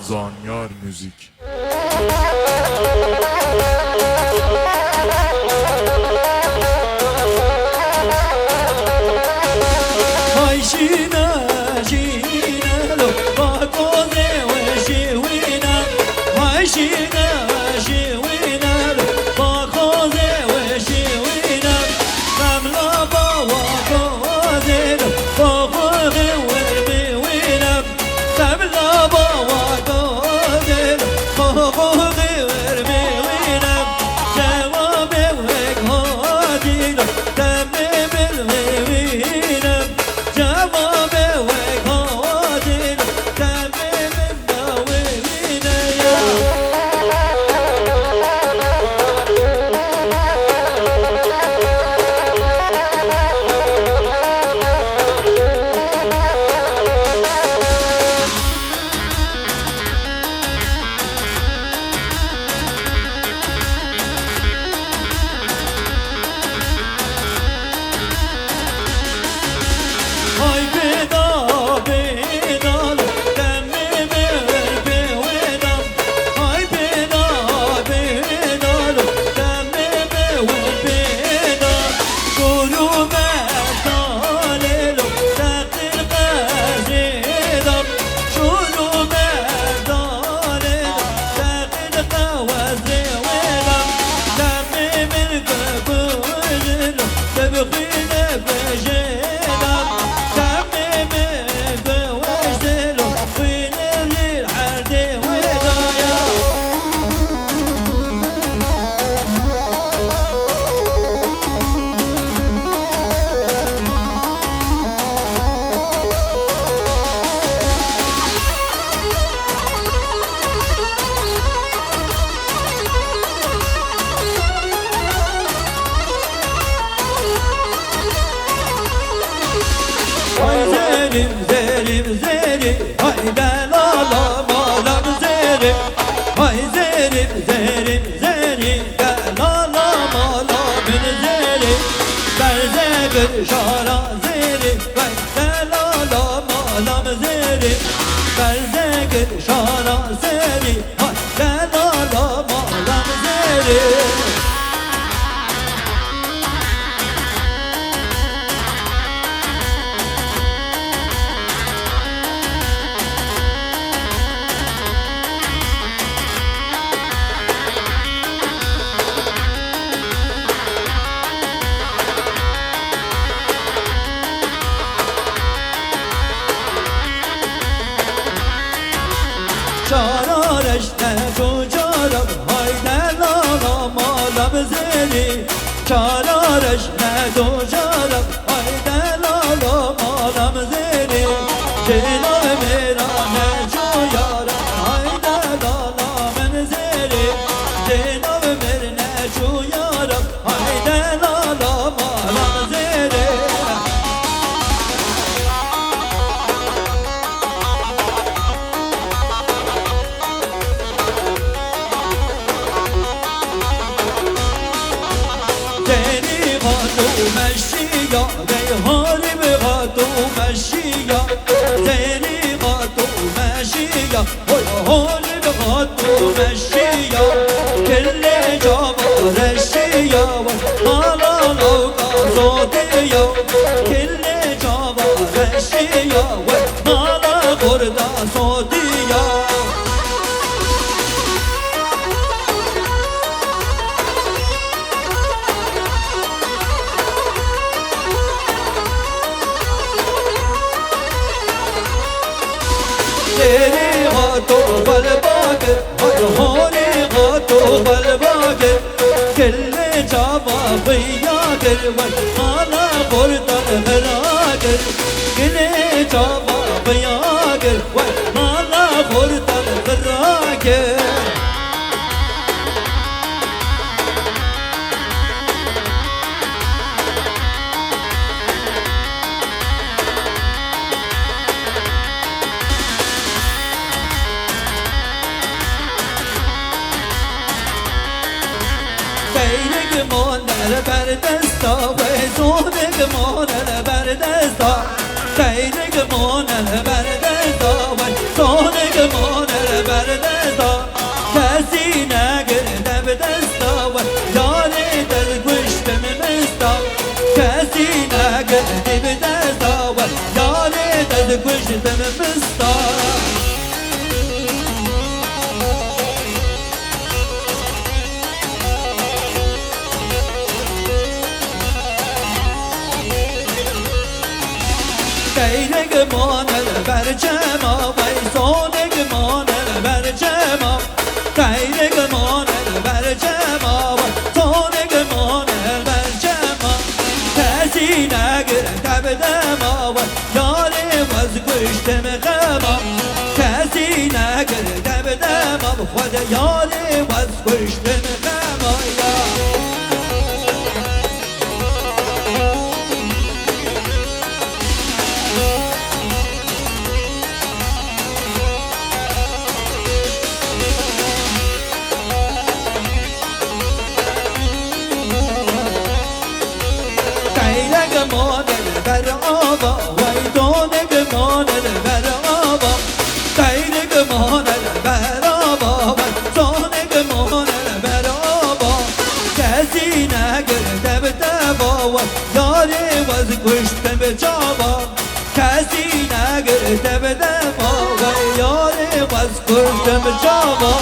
زانیار موزیک. های شینا شینا لو با کوزه و شیوینا های شینا شیوینا لو با کوزه و شیوینا قبلا با کوزه لو با کوزه و بیوینا قبلا با کوزه لو با کوزه و بیوینا جواب و کوزه لو تمام الوینا جواب وقادر تمام النوينا يا هاي بيضا بيضا دم بالبيضا هاي بيضا بيضا دم بالبيضا قلوب الضالل تقي القزيضة قلوب الضالل تقي القوازيضة دم من قبول تبقينا بجيضة زيري زيري هاي لا لا لا ما لا زيري هاي زيري زيري زيري لا لا لا ما لا من زيري برزق شارع زيري لا لا لا ما لا زيري برزق شارع زيري هاي لا لا لا ما لا زيري شارارش نجو جارم های دلالا مالم زیری شارارش نجو جارم های دلالا مالم زیری جلو میرا نجو یارم های دلالا من زیری جلو میر نجو یارم های دلالا مالم زیری مشيا بيهاري بغاتو مشيا زيني غاتو مشيا ويهاري بغاتو مشيا كل جابا رشيا ومالا لوكا صوتيا كل جابا رشيا ومالا غردا صوتيا تیری غاتو بالباقر هونی غاتو بالباقر کل جابا بیاقر ومالا غردان براقر کل جابا بیاقر ومالا غردان براقر بينك مونا بردستا وزونك مونا بردستا بينك مونا بردستا وزونك مونا بردستا کشتم مستان Geyrek manel vercema Vay sonek manel vercema Geyrek manel vercema Vay sonek manel vercema Tesine girek tebdema Vay yâri vazgeçtim gema Tesine girek tebdema Vay yâri vazgeçtim gema ya مانل بر آبا وای دانگ مانل بر آبا غیرگ مانل بر آبا وای دانگ مانل بر آبا کسی نگرده به دبا وای یاری وز کشتم به جابا کسی نگرده به دبا وای یاری وز کشتم به جابا